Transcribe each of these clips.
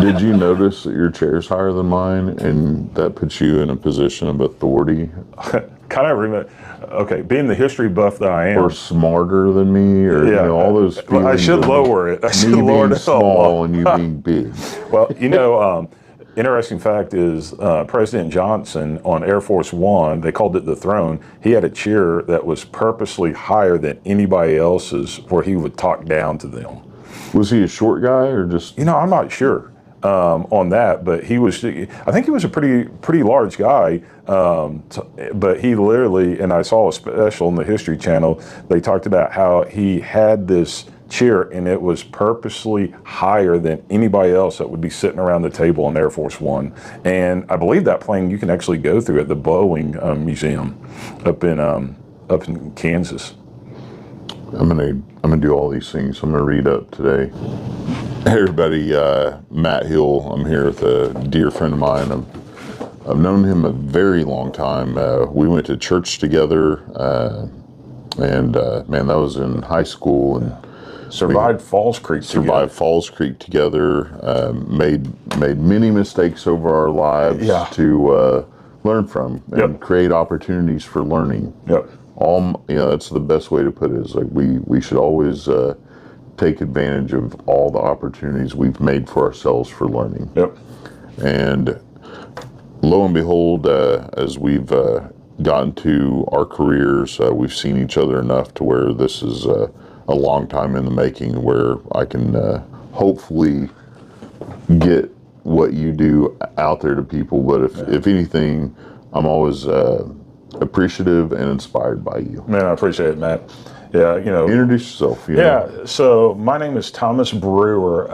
Did you notice that your chair's higher than mine, and that puts you in a position of authority? Kind of remember. Okay, being the history buff that I am, or smarter than me, or yeah, all those feelings. I should lower it. I should lower being it small and you being big. Well, interesting fact is President Johnson on Air Force One, they called it the throne. He had a chair that was purposely higher than anybody else's, where he would talk down to them. Was he a short guy or just? I'm not sure on that, but he was. I think he was a pretty large guy. But he literally, and I saw a special on the History Channel. They talked about how he had this chair, and it was purposely higher than anybody else that would be sitting around the table on Air Force One. And I believe that plane you can actually go through at the Boeing Museum up in Kansas. I'm gonna do all these things. I'm gonna read up today. Hey everybody, Matt Hill. I'm here with a dear friend of mine. I've known him a very long time. We went to church together, and man, that was in high school, and survived Falls Creek together. Made many mistakes over our lives to learn from and create opportunities for learning. Yep. That's the best way to put it. Is like we should always take advantage of all the opportunities we've made for ourselves for learning. Yep. And lo and behold, as we've gotten to our careers, we've seen each other enough to where this is a long time in the making, where I can hopefully get what you do out there to people. But if anything, I'm always appreciative and inspired by you. Man, I appreciate it, Matt. Yeah, Introduce yourself. So my name is Thomas Brewer.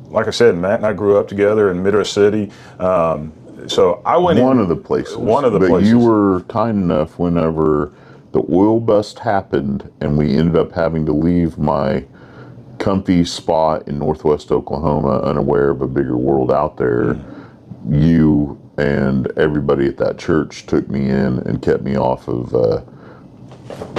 Like I said, Matt and I grew up together in Midwest City. So I went One of the places. But you were kind enough whenever the oil bust happened and we ended up having to leave my comfy spot in Northwest Oklahoma, unaware of a bigger world out there. You and everybody at that church took me in and kept me off of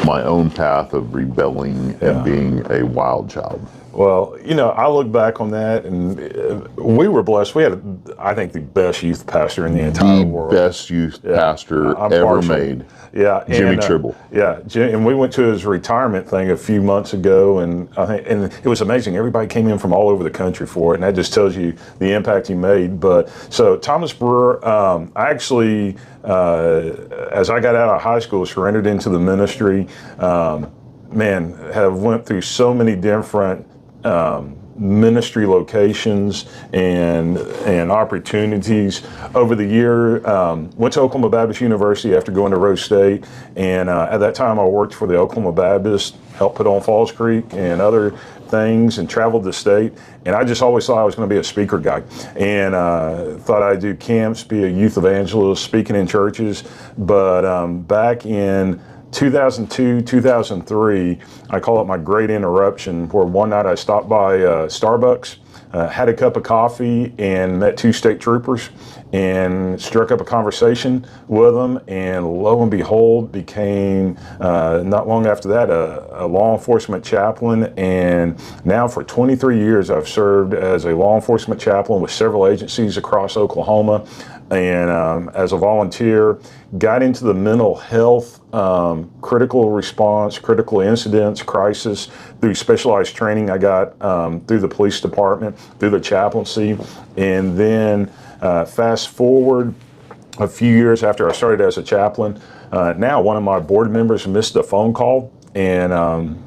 my own path of rebelling and being a wild child. Well, I look back on that, and we were blessed. We had, I think, the best youth pastor in the entire world. The best youth pastor ever made. Yeah, Jimmy Tribble. Yeah, and we went to his retirement thing a few months ago, and it was amazing. Everybody came in from all over the country for it, and that just tells you the impact he made. But so Thomas Brewer, I actually, as I got out of high school, surrendered into the ministry. Have went through so many different ministry locations and opportunities over the year. Went to Oklahoma Baptist University after going to Rose State, and at that time I worked for the Oklahoma Baptist, helped put on Falls Creek and other things, and traveled the state. And I just always thought I was going to be a speaker guy, and thought I'd do camps, be a youth evangelist, speaking in churches. But back in 2002, 2003, I call it my great interruption, where one night I stopped by Starbucks, had a cup of coffee, and met two state troopers and struck up a conversation with them, and lo and behold, became, not long after that, a law enforcement chaplain. And now for 23 years, I've served as a law enforcement chaplain with several agencies across Oklahoma. And as a volunteer, got into the mental health, critical response, critical incidents, crisis through specialized training I got through the police department, through the chaplaincy. And then fast forward a few years after I started as a chaplain, now one of my board members missed a phone call. And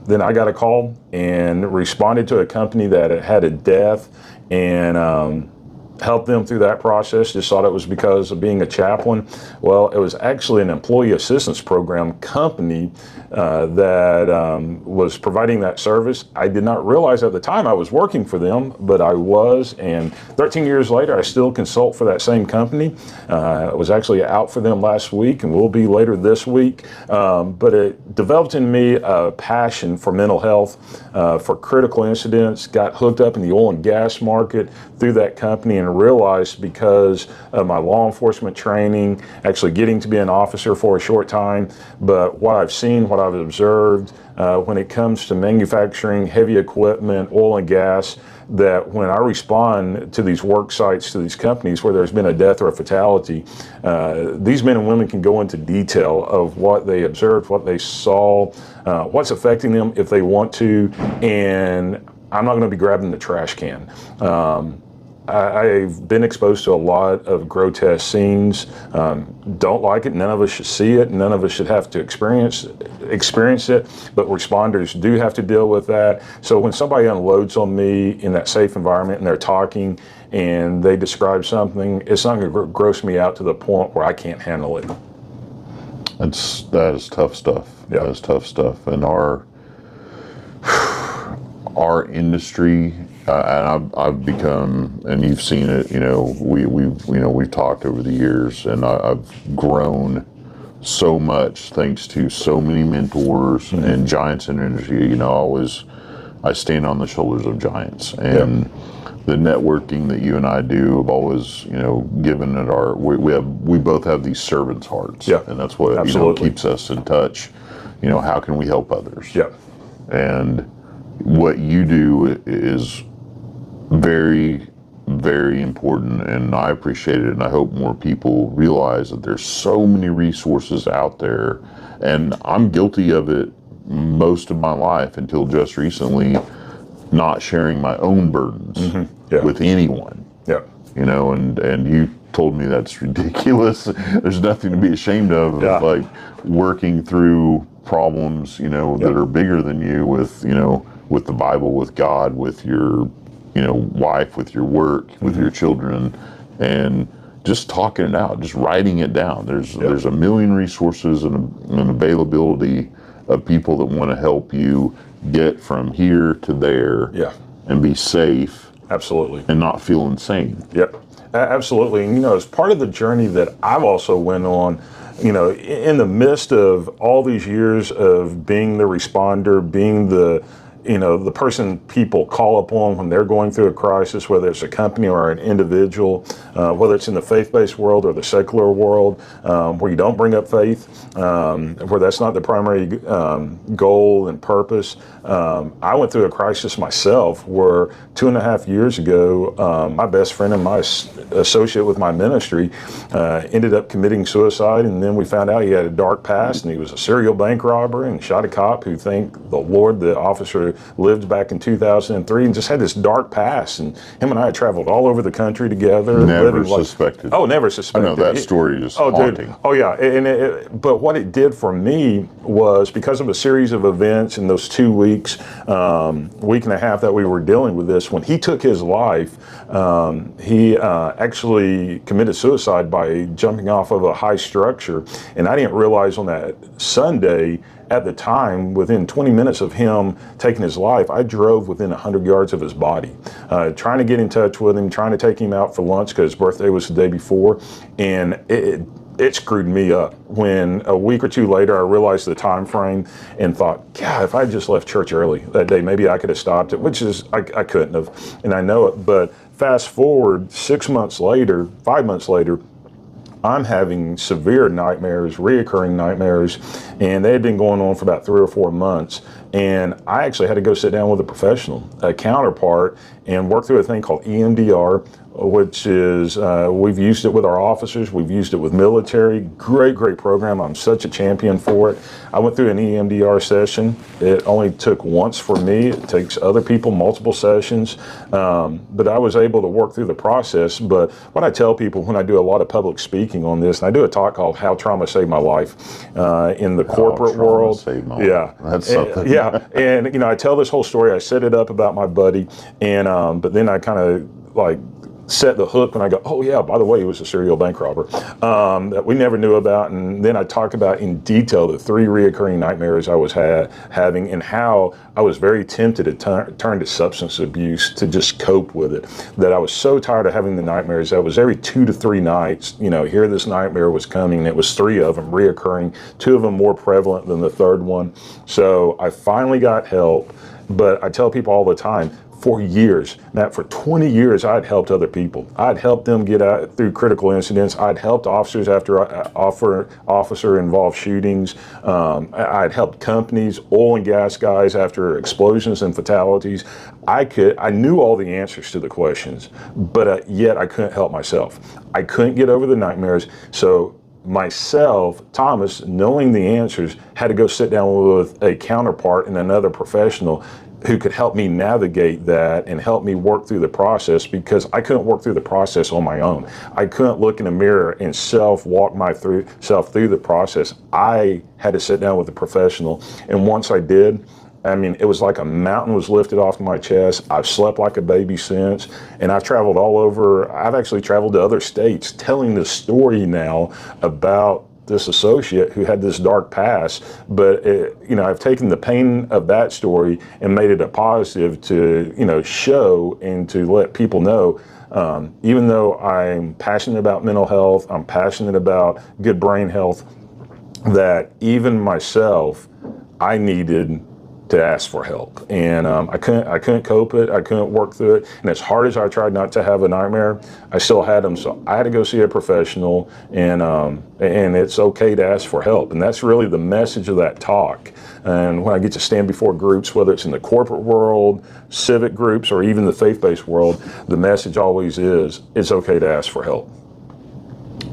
then I got a call and responded to a company that had a death, and helped them through that process. Just thought it was because of being a chaplain. Well, it was actually an employee assistance program company that was providing that service. I did not realize at the time I was working for them, but I was. And 13 years later, I still consult for that same company. I was actually out for them last week, and will be later this week. But it developed in me a passion for mental health, for critical incidents. Got hooked up in the oil and gas market through that company, and and realized because of my law enforcement training, actually getting to be an officer for a short time, but what I've seen, what I've observed when it comes to manufacturing, heavy equipment, oil and gas, that when I respond to these work sites, to these companies where there's been a death or a fatality, these men and women can go into detail of what they observed, what they saw, what's affecting them if they want to, and I'm not going to be grabbing the trash can. I've been exposed to a lot of grotesque scenes. Don't like it. None of us should see it. None of us should have to experience it. But responders do have to deal with that. So when somebody unloads on me in that safe environment and they're talking and they describe something, it's not going to gross me out to the point where I can't handle it. That is tough stuff. Yeah. That is tough stuff. And our industry, and I've become, and you've seen it, we've talked over the years, and I've grown so much thanks to so many mentors and giants in the industry. I stand on the shoulders of giants, and the networking that you and I do have always, given it we both have these servants' hearts, and that's what keeps us in touch. How can we help others? Yeah, and what you do is very, very important, and I appreciate it, and I hope more people realize that there's so many resources out there, and I'm guilty of it most of my life until just recently, not sharing my own burdens with anyone. Yeah. And you told me that's ridiculous. There's nothing to be ashamed of, like working through problems, that are bigger than you with the Bible, with God, with your wife, with your work, with your children, and just talking it out, just writing it down. There's a million resources and availability of people that want to help you get from here to there, and be safe, absolutely, and not feel insane. Yep, absolutely. And as part of the journey that I've also went on, in the midst of all these years of being the responder, being the person people call upon when they're going through a crisis, whether it's a company or an individual, whether it's in the faith-based world or the secular world, where you don't bring up faith, where that's not the primary goal and purpose. I went through a crisis myself where 2.5 years ago, my best friend and my associate with my ministry ended up committing suicide, and then we found out he had a dark past, and he was a serial bank robber and shot a cop who, thank the Lord, the officer lived back in 2003, and just had this dark past. And him and I had traveled all over the country together. Never suspected. Oh, never suspected. I know that story is haunting. Dude. Oh, yeah. But what it did for me was, because of a series of events in those 2 weeks, week and a half that we were dealing with this, when he took his life, he actually committed suicide by jumping off of a high structure. And I didn't realize on that Sunday, at the time, within 20 minutes of him taking his life, I drove within 100 yards of his body, trying to get in touch with him, trying to take him out for lunch because his birthday was the day before. And it screwed me up when a week or two later I realized the time frame and thought, God, if I had just left church early that day, maybe I could have stopped it, which is, I couldn't have, and I know it. But fast forward 5 months later, I'm having severe nightmares, reoccurring nightmares, and they had been going on for about 3 or 4 months. And I actually had to go sit down with a professional, a counterpart, and work through a thing called EMDR, which is, we've used it with our officers, we've used it with military. Great program. I'm such a champion for it. I went through an EMDR session. It only took once for me. It takes other people multiple sessions, but I was able to work through the process. But what I tell people when I do a lot of public speaking on this, and I do a talk called How Trauma Saved My Life in the corporate world. That's something. And I tell this whole story. I set it up about my buddy, and but then I kind of like set the hook when I go, oh yeah, by the way, he was a serial bank robber that we never knew about. And then I talk about in detail the 3 reoccurring nightmares I was having, and how I was very tempted to turn to substance abuse to just cope with it. That I was so tired of having the nightmares that was every 2 to 3 nights, here this nightmare was coming, and it was 3 of them reoccurring, 2 of them more prevalent than the 3rd one. So I finally got help, but I tell people all the time, for years. Now, for 20 years, I'd helped other people. I'd helped them get out through critical incidents. I'd helped officers after officer-involved shootings. I'd helped companies, oil and gas guys after explosions and fatalities. I knew all the answers to the questions, but yet I couldn't help myself. I couldn't get over the nightmares. So myself, Thomas, knowing the answers, had to go sit down with a counterpart and another professional who could help me navigate that and help me work through the process, because I couldn't work through the process on my own. I couldn't look in a mirror and walk myself through the process. I had to sit down with a professional. And once I did, I mean, it was like a mountain was lifted off my chest. I've slept like a baby since, and I've traveled all over. I've actually traveled to other states telling the story now about this associate who had this dark past, but I've taken the pain of that story and made it a positive to, show and to let people know, even though I'm passionate about mental health, I'm passionate about good brain health, that even myself, I needed to ask for help, and I couldn't cope it. I couldn't work through it, and as hard as I tried not to have a nightmare, I still had them. So I had to go see a professional, and it's okay to ask for help, and that's really the message of that talk. And when I get to stand before groups, whether it's in the corporate world, civic groups, or even the faith-based world, the message always is, it's okay to ask for help.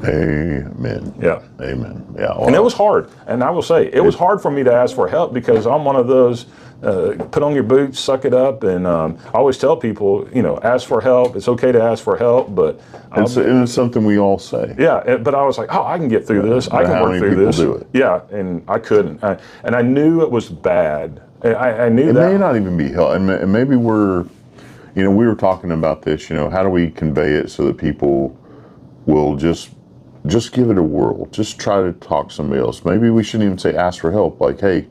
Amen. Yeah. Amen. Yeah. Well, and it was hard. And I will say, it was hard for me to ask for help, because I'm one of those, put on your boots, suck it up. And I always tell people, ask for help. It's okay to ask for help, but it's something we all say. Yeah. But I was like, I can get through this. I can work through this. Do it? Yeah. And I couldn't. And I knew it was bad. I knew that. It may not even be help. And maybe we were talking about this, how do we convey it so that people will just give it a whirl. Just try to talk to somebody else. Maybe we shouldn't even say ask for help. Like, hey,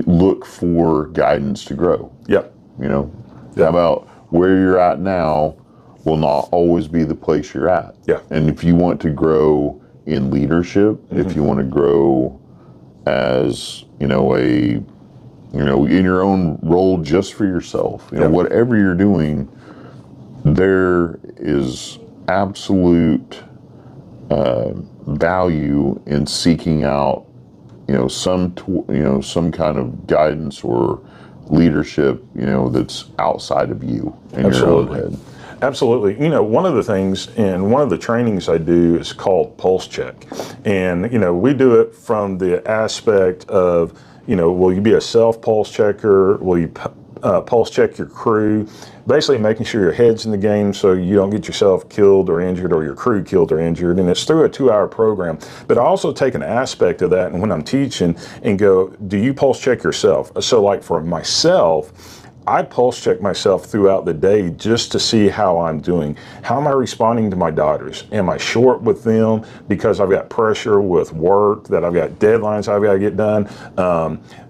look for guidance to grow. Yep. How about where you're at now will not always be the place you're at. Yeah. And if you want to grow in leadership, if you want to grow as, in your own role just for yourself, whatever you're doing, there is absolute value in seeking out, some kind of guidance or leadership, that's outside of you in Absolutely. your own head. Absolutely. One of the things in one of the trainings I do is called Pulse Check. And, we do it from the aspect of, will you be a self-pulse checker? Will you pulse check your crew? Basically making sure your head's in the game so you don't get yourself killed or injured, or your crew killed or injured. And it's through a 2-hour program. But I also take an aspect of that, and when I'm teaching, and go, do you pulse check yourself? So like for myself, I pulse check myself throughout the day just to see how I'm doing. How am I responding to my daughters? Am I short with them because I've got pressure with work, that I've got deadlines I've got to get done?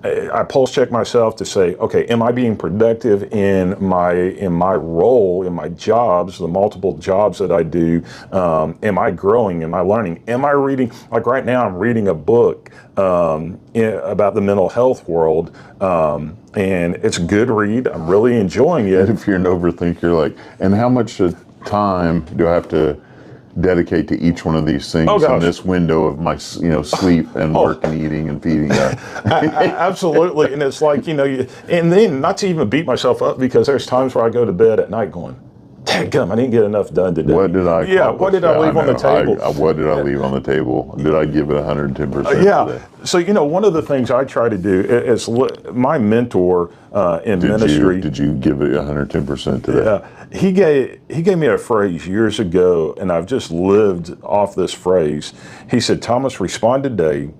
I pulse check myself to say, okay, am I being productive in my role, in my jobs, the multiple jobs that I do? Am I growing? Am I learning? Am I reading? Like right now, I'm reading a book about the mental health world. And it's a good read. I'm really enjoying it. And if you're an overthinker, like, and how much time do I have to dedicate to each one of these things in this window of my, sleep and work and eating and feeding? Absolutely. And it's like, and then not to even beat myself up, because there's times where I go to bed at night going, dadgum, I didn't get enough done today. What did I accomplish? Yeah, what did I leave on the table? What did I leave on the table? Did I give it 110% yeah. today? So, one of the things I try to do is my mentor in ministry. Did you give it 110% today? Yeah. He gave me a phrase years ago, and I've just lived off this phrase. He said, Thomas, respond today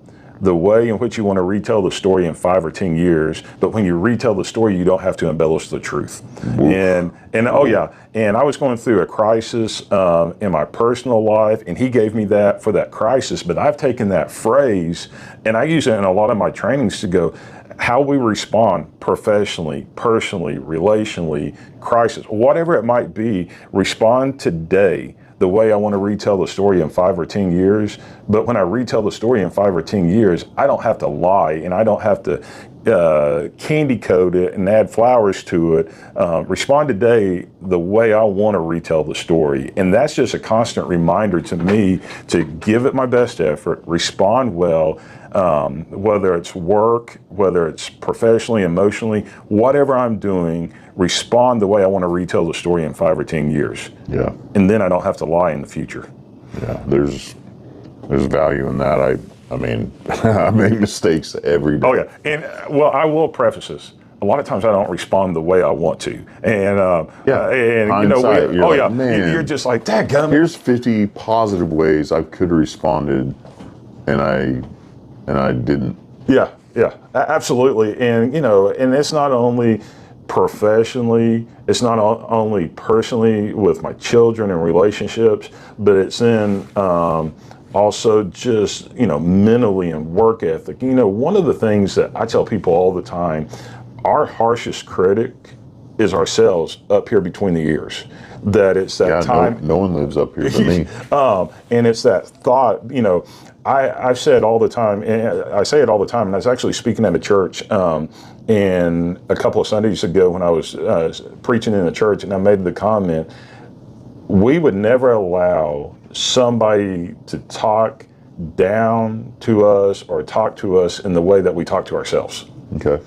the way in which you want to retell the story in 5 or 10 years, but when you retell the story, you don't have to embellish the truth. Oof. And oh yeah, and I was going through a crisis in my personal life, and he gave me that for that crisis, but I've taken that phrase and I use it in a lot of my trainings to go, how we respond professionally, personally, relationally, crisis, whatever it might be, respond today the way I want to retell the story in 5 or 10 years. But when I retell the story in 5 or 10 years, I don't have to lie, and I don't have to candy coat it and add flowers to it, respond today the way I want to retell the story. And that's just a constant reminder to me to give it my best effort, respond well, whether it's work, whether it's professionally, emotionally, whatever I'm doing, respond the way I want to retell the story in 5 or 10 years. Yeah. And then I don't have to lie in the future. Yeah, there's value in that. I mean, I make mistakes every day. Oh yeah, and well, I will preface this. A lot of times I don't respond the way I want to, and hindsight, you're like, man, you're just like, dadgummit. Here's 50 positive ways I could have responded, and I didn't. Yeah, absolutely, and and it's not only professionally, it's not only personally with my children and relationships, but it's in also just mentally and work ethic. One of the things that I tell people all the time, our harshest critic is ourselves up here between the ears. That it's that time. No one lives up here but me. And it's that thought. I've said all the time, and I say it all the time, and I was actually speaking at a church and a couple of Sundays ago when I was preaching in a church, and I made the comment, we would never allow somebody to talk down to us or talk to us in the way that we talk to ourselves. Okay.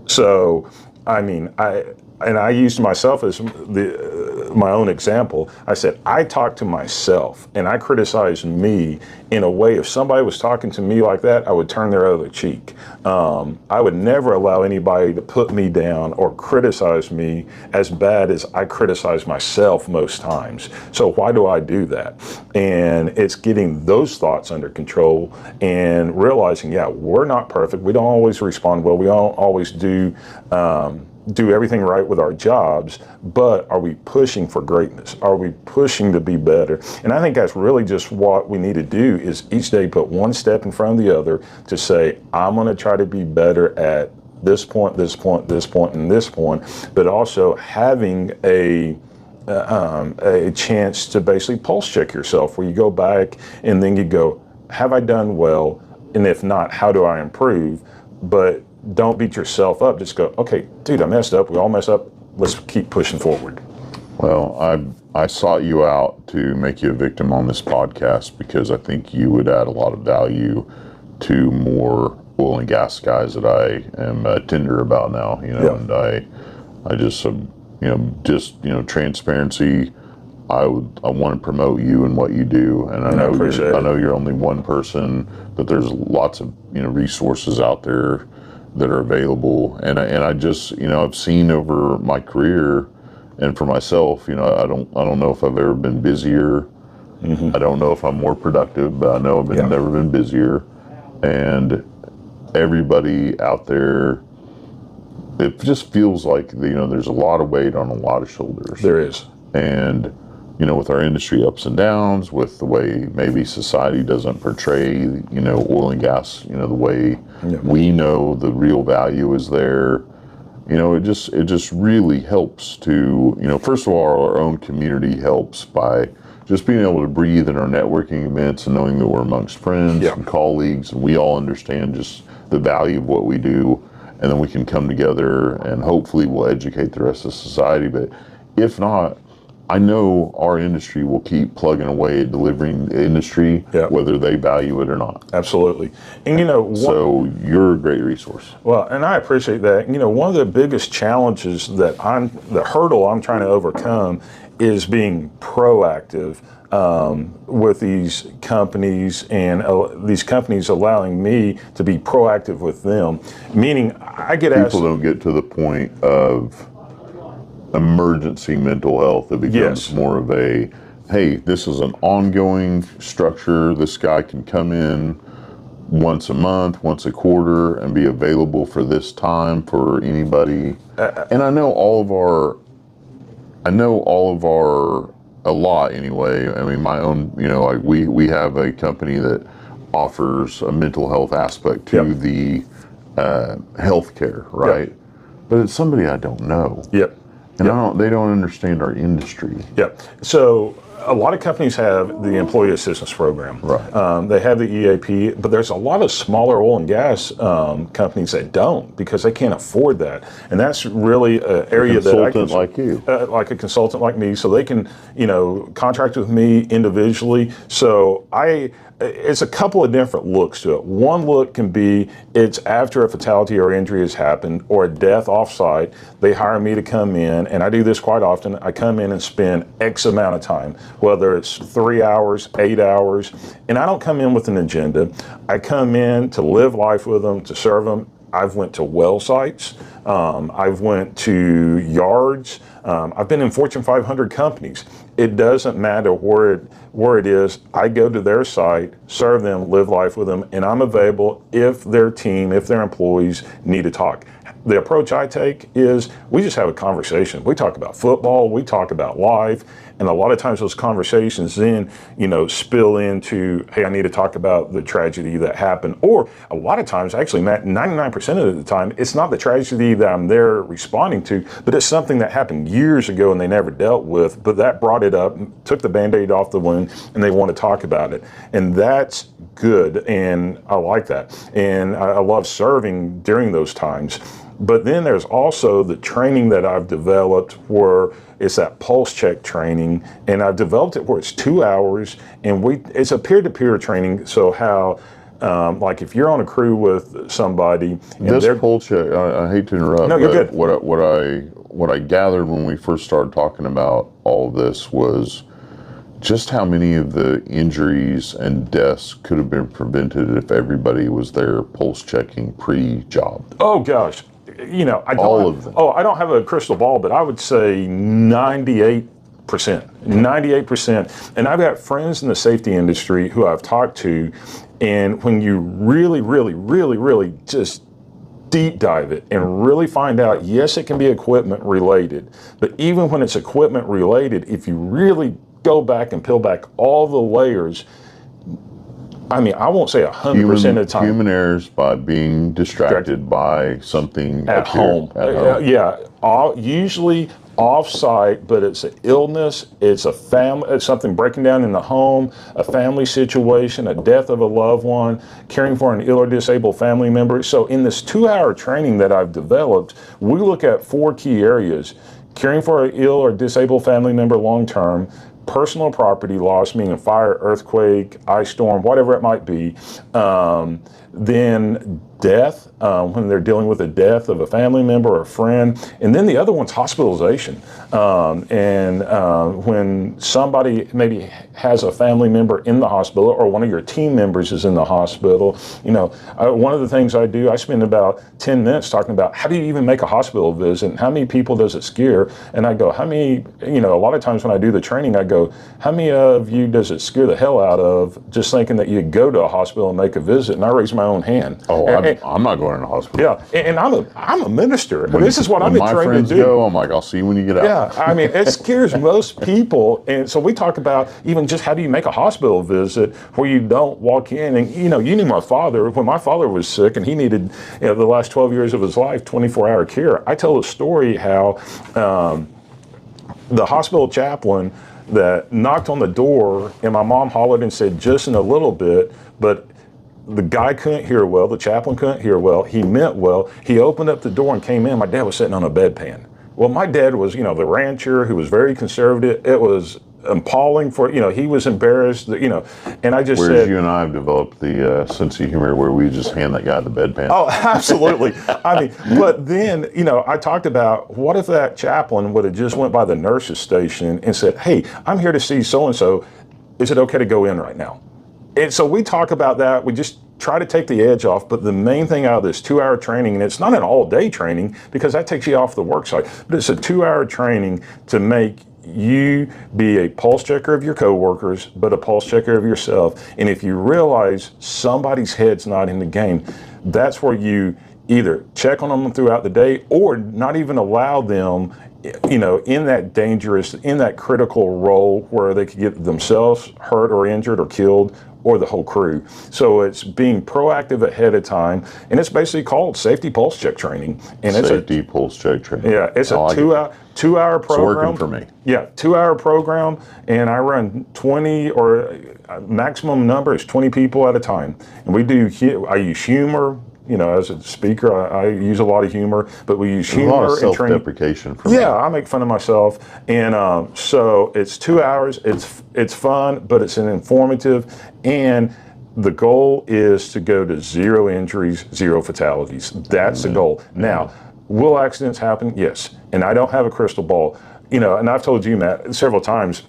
So, I mean, I used myself as my own example. I said, I talk to myself and I criticize me in a way, if somebody was talking to me like that, I would turn their other cheek. I would never allow anybody to put me down or criticize me as bad as I criticize myself most times. So why do I do that? And it's getting those thoughts under control and realizing, yeah, we're not perfect. We don't always respond well. We don't always do everything right with our jobs, but are we pushing for greatness? Are we pushing to be better? And I think that's really just what we need to do, is each day put one step in front of the other to say, I'm going to try to be better at this point, this point, this point, and this point, but also having a chance to basically pulse check yourself, where you go back and then you go, have I done well? And if not, how do I improve? But don't beat yourself up. Just go, okay, dude, I messed up. We all mess up. Let's keep pushing forward. Well, I sought you out to make you a victim on this podcast because I think you would add a lot of value to more oil and gas guys that I am tender about now. And I just transparency. I want to promote you and what you do, and I know you're only one person, but there's lots of resources out there that are available, and I just I've seen over my career, and for myself, I don't know if I've ever been busier. Mm-hmm. I don't know if I'm more productive, but I know I've never been busier. And everybody out there, it just feels like there's a lot of weight on a lot of shoulders. There is, and with our industry ups and downs, with the way maybe society doesn't portray, oil and gas, the way we know the real value is there. It just really helps to, first of all, our own community helps by just being able to breathe in our networking events and knowing that we're amongst friends and colleagues, and we all understand just the value of what we do, and then we can come together and hopefully we'll educate the rest of society. But if not, I know our industry will keep plugging away at delivering the industry, whether they value it or not. Absolutely. And so you're a great resource. Well, and I appreciate that. One of the biggest challenges the hurdle I'm trying to overcome is being proactive with these companies, and these companies allowing me to be proactive with them. Meaning, I get asked. People don't get to the point of emergency mental health. It becomes more of a, hey, this is an ongoing structure. This guy can come in once a month, once a quarter, and be available for this time for anybody. And I know all of our, a lot anyway. I mean, my own, like we have a company that offers a mental health aspect to the healthcare, right? But it's somebody I don't know. Yep. And they don't understand our industry. Yeah. So a lot of companies have the employee assistance program. Right. They have the EAP, but there's a lot of smaller oil and gas companies that don't, because they can't afford that. And that's really an area that I can, like you, like a consultant like me, so they can, contract with me individually. So it's a couple of different looks to it. One look can be, it's after a fatality or injury has happened or a death offsite. They hire me to come in, and I do this quite often. I come in and spend X amount of time, whether it's 3 hours, 8 hours, and I don't come in with an agenda. I come in to live life with them, to serve them. I've went to well sites. I've went to yards. I've been in Fortune 500 companies. It doesn't matter where it is. I go to their site, serve them, live life with them, and I'm available if their team, if their employees need to talk. The approach I take is we just have a conversation. We talk about football, we talk about life, and a lot of times those conversations then, spill into, hey, I need to talk about the tragedy that happened. Or a lot of times, actually, Matt, 99% of the time, it's not the tragedy that I'm there responding to, but it's something that happened years ago and they never dealt with, but that brought it up, took the Band-Aid off the wound, and they want to talk about it. And that's good, and I like that. And I love serving during those times. But then there's also the training that I've developed where it's that pulse check training, and I've developed it where it's 2 hours, and it's a peer-to-peer training. So how, like if you're on a crew with somebody, and this pulse check, I hate to interrupt. No, you're good. What I gathered when we first started talking about all of this was just how many of the injuries and deaths could have been prevented if everybody was there pulse checking pre-job. Oh gosh. I don't all of them. I don't have a crystal ball, but I would say 98%. And I've got friends in the safety industry who I've talked to, and when you really, really, really, really just deep dive it and really find out, yes, it can be equipment related, but even when it's equipment related, if you really go back and peel back all the layers, I won't say 100% of the time. Human errors by being distracted by something at home. Usually off-site, but it's an illness, it's it's something breaking down in the home, a family situation, a death of a loved one, caring for an ill or disabled family member. So in this 2-hour training that I've developed, we look at 4 key areas: caring for an ill or disabled family member long-term, personal property loss, meaning fire, earthquake, ice storm, whatever it might be. Then death, when they're dealing with the death of a family member or a friend. And then the other one's hospitalization. When somebody maybe has a family member in the hospital, or one of your team members is in the hospital, one of the things I do, I spend about 10 minutes talking about how do you even make a hospital visit, and how many people does it scare? And I go, how many, a lot of times when I do the training, I go, how many of you does it scare the hell out of just thinking that you go to a hospital and make a visit? And I raise my own hand. I'm not going to the hospital. Yeah, and I'm a minister. And this is what I've been trained to do. Go, I'm like, I'll see you when you get out. Yeah, it scares most people. And so we talk about even just how do you make a hospital visit where you don't walk in and, you knew my father. When my father was sick and he needed, the last 12 years of his life, 24-hour care, I tell a story how the hospital chaplain that knocked on the door, and my mom hollered and said, just in a little bit, but the guy couldn't hear well, the chaplain couldn't hear well, he meant well, he opened up the door and came in, my dad was sitting on a bedpan. Well, my dad was, the rancher who was very conservative. It was appalling for, he was embarrassed, and I just Whereas said. you and I have developed the sense of humor where we just hand that guy the bedpan. Oh, absolutely. But then, I talked about what if that chaplain would have just went by the nurse's station and said, hey, I'm here to see so-and-so. Is it okay to go in right now? And so we talk about that. We just try to take the edge off. But the main thing out of this 2-hour training, and it's not an all-day training because that takes you off the work site, but it's a 2-hour training to make you be a pulse checker of your coworkers, but a pulse checker of yourself. And if you realize somebody's head's not in the game, that's where you either check on them throughout the day or not even allow them in that dangerous, in that critical role where they could get themselves hurt or injured or killed, or the whole crew. So it's being proactive ahead of time, and it's basically called safety pulse check training. And safety pulse check training. Yeah, it's a two-hour program. It's working for me. Yeah, 2-hour program, and I run 20, or maximum number is 20 people at a time. And I use humor. As a speaker, I use a lot of humor, but we use humor a lot of and training. self-deprecation for me. Yeah, I make fun of myself, and so it's 2 hours. It's fun, but it's an informative, and the goal is to go to 0 injuries, 0 fatalities. That's the goal. Now, will accidents happen? Yes, and I don't have a crystal ball. And I've told you, Matt, several times.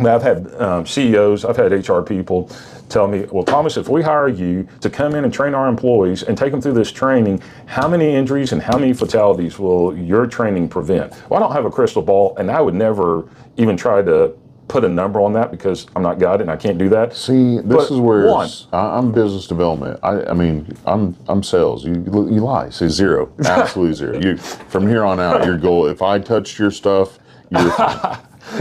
I've had CEOs, I've had HR people tell me, well, Thomas, if we hire you to come in and train our employees and take them through this training, how many injuries and how many fatalities will your training prevent? Well, I don't have a crystal ball, and I would never even try to put a number on that because I'm not God and I can't do that. See, this is where I'm business development. I'm sales. You lie. Say 0. Absolutely 0. From here on out, your goal. If I touched your stuff, you're fine.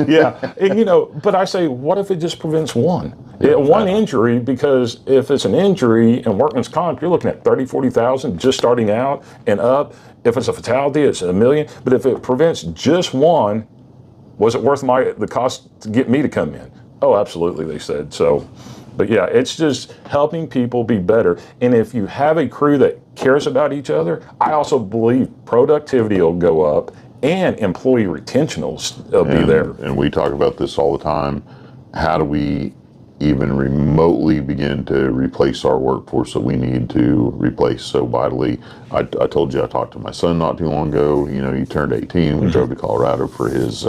Yeah, and, but I say, what if it just prevents one? One injury, because if it's an injury in workman's comp, you're looking at 30, 40,000 just starting out and up. If it's a fatality, it's $1 million. But if it prevents just one, was it worth the cost to get me to come in? Oh, absolutely, they said. So, but yeah, it's just helping people be better. And if you have a crew that cares about each other, I also believe productivity will go up and employee retention will be there. And we talk about this all the time. How do we even remotely begin to replace our workforce that we need to replace so vitally? I told you I talked to my son not too long ago. He turned 18. We drove to Colorado for his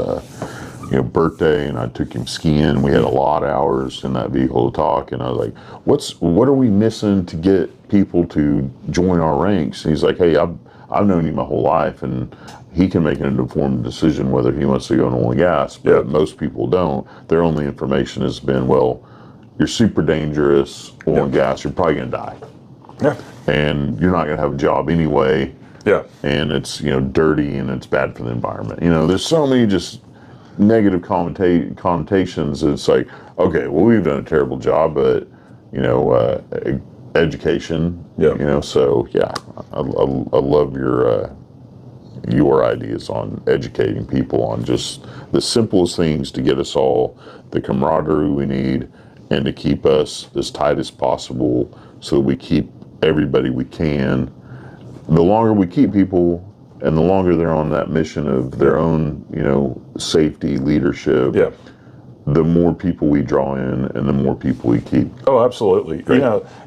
birthday, and I took him skiing. We had a lot of hours in that vehicle to talk, and I was like, what are we missing to get people to join our ranks? And he's like, hey, I've known you my whole life, and he can make an informed decision whether he wants to go in oil and gas, but most people don't. Their only information has been, well, you're super dangerous, oil and gas, you're probably going to die. Yeah. And you're not going to have a job anyway. Yeah. And it's, dirty and it's bad for the environment. There's so many just negative connotations. It's like, okay, well, we've done a terrible job, but, education, so yeah, I love your ideas on educating people on just the simplest things to get us all the camaraderie we need and to keep us as tight as possible so that we keep everybody we can. The longer we keep people and the longer they're on that mission of their own, safety, leadership, the more people we draw in and the more people we keep. Oh, absolutely. Great.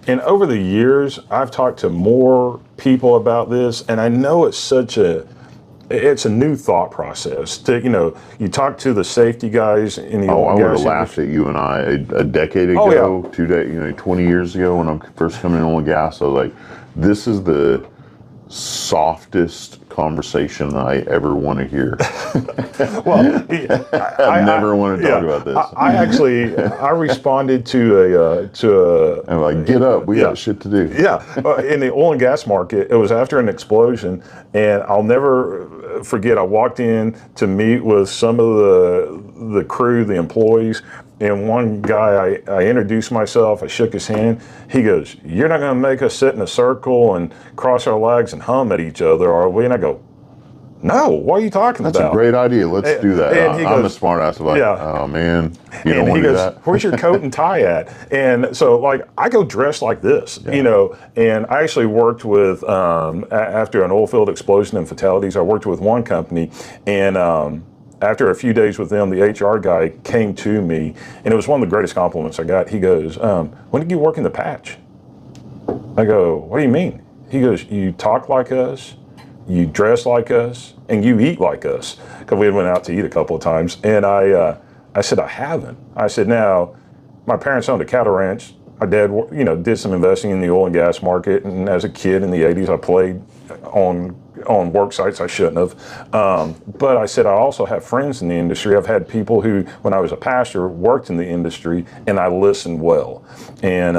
And over the years, I've talked to more people about this, and I know it's a new thought process. You talk to the safety guys in the oil and gas. I would have laughed at you and I a decade ago, 20 years ago when I'm first coming in oil and gas. I was like, this is the softest conversation I ever want to hear. Well, I never want to talk about this. I responded to I'm like, get up, we got shit to do. Yeah, in the oil and gas market, it was after an explosion, and I'll never forget. I walked in to meet with some of the crew, the employees. And one guy, I introduced myself, I shook his hand. He goes, you're not going to make us sit in a circle and cross our legs and hum at each other, are we? And I go, no, what are you talking about? That's a great idea. Let's do that. And I'm a smart ass. Like, oh man, you don't want to do that. Where's your coat and tie at? And so, I go dressed like this, and I actually worked with, after an oil field explosion and fatalities, I worked with one company, and after a few days with them, the HR guy came to me, and it was one of the greatest compliments I got. He goes, when did you work in the patch? I go, what do you mean? He goes, you talk like us, you dress like us, and you eat like us. Because we had went out to eat a couple of times. And I said, I haven't. I said, now, my parents owned a cattle ranch. My dad, did some investing in the oil and gas market. And as a kid in the 80s, I played on work sites I shouldn't have. But I said, I also have friends in the industry. I've had people who, when I was a pastor, worked in the industry, and I listened well. And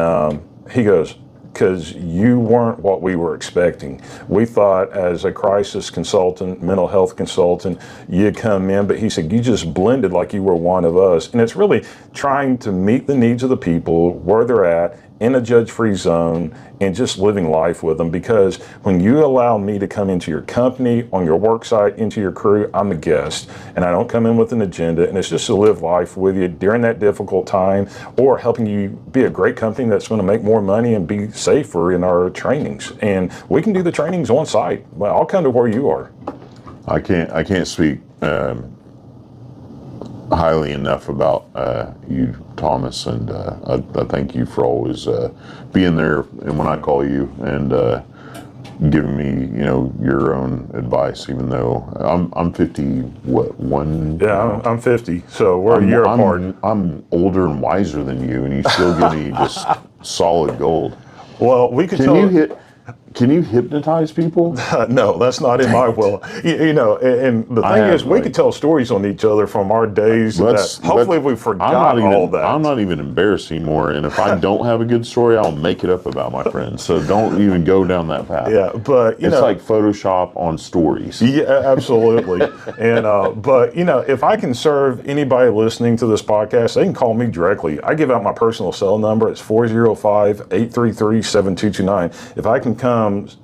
he goes, because you weren't what we were expecting. We thought as a crisis consultant, mental health consultant, you'd come in, but he said, you just blended like you were one of us. And it's really trying to meet the needs of the people where they're at in a judge-free zone and just living life with them. Because when you allow me to come into your company, on your work site, into your crew, I'm a guest and I don't come in with an agenda, and it's just to live life with you during that difficult time, or helping you be a great company that's going to make more money and be safer in our trainings. And we can do the trainings on site. Well, I'll come to where you are. I can't speak highly enough about you, Thomas, and I thank you for always being there and when I call you and giving me, your own advice. Even though I'm 51. Yeah, I'm 50, so we're a year apart. I'm older and wiser than you, and you still give me just solid gold. Well, we could. Can you hypnotize people? No, that's not in my will. And the thing is, we could tell stories on each other from our days. Hopefully we forgot all that. I'm not even embarrassed anymore. And if I don't have a good story, I'll make it up about my friends. So don't even go down that path. Yeah, but it's like Photoshop on stories. Yeah, absolutely. And but if I can serve anybody listening to this podcast, they can call me directly. I give out my personal cell number. It's 405-833-7229. If I can come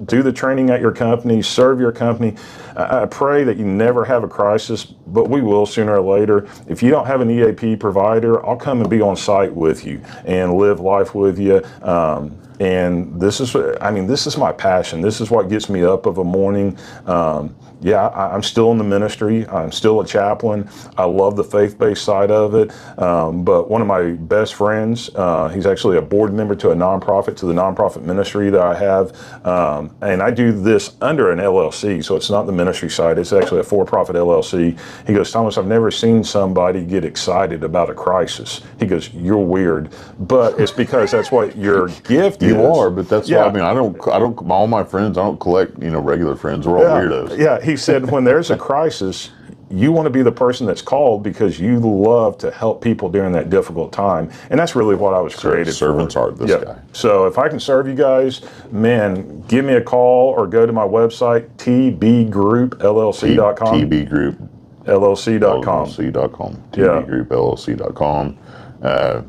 do the training at your company, serve your company, I pray that you never have a crisis, but we will sooner or later. If you don't have an EAP provider, I'll come and be on site with you and live life with you. And this is my passion. This is what gets me up of a morning. I'm still in the ministry. I'm still a chaplain. I love the faith-based side of it. But one of my best friends, he's actually a board member to the nonprofit ministry that I have. And I do this under an LLC, so it's not the ministry side. It's actually a for-profit LLC. He goes, Thomas, I've never seen somebody get excited about a crisis. He goes, you're weird. But it's because that's what your gift is. You are, but that's why, I don't, all my friends, I don't collect, regular friends. We're all weirdos. Yeah, he said when there's a crisis, you want to be the person that's called because you love to help people during that difficult time. And that's really what I was created for. Servant's heart, this guy. So if I can serve you guys, man, give me a call or go to my website, tbgroupllc.com. tbgroupllc.com. tbgroupllc.com.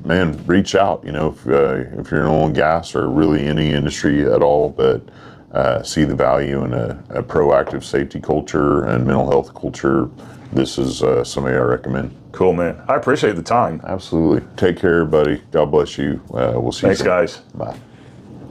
Man, reach out, if you're in oil and gas or really any industry at all, but see the value in a proactive safety culture and mental health culture. This is somebody I recommend. Cool, man. I appreciate the time. Absolutely. Take care, everybody. God bless you. We'll see you soon. Thanks, guys. Bye.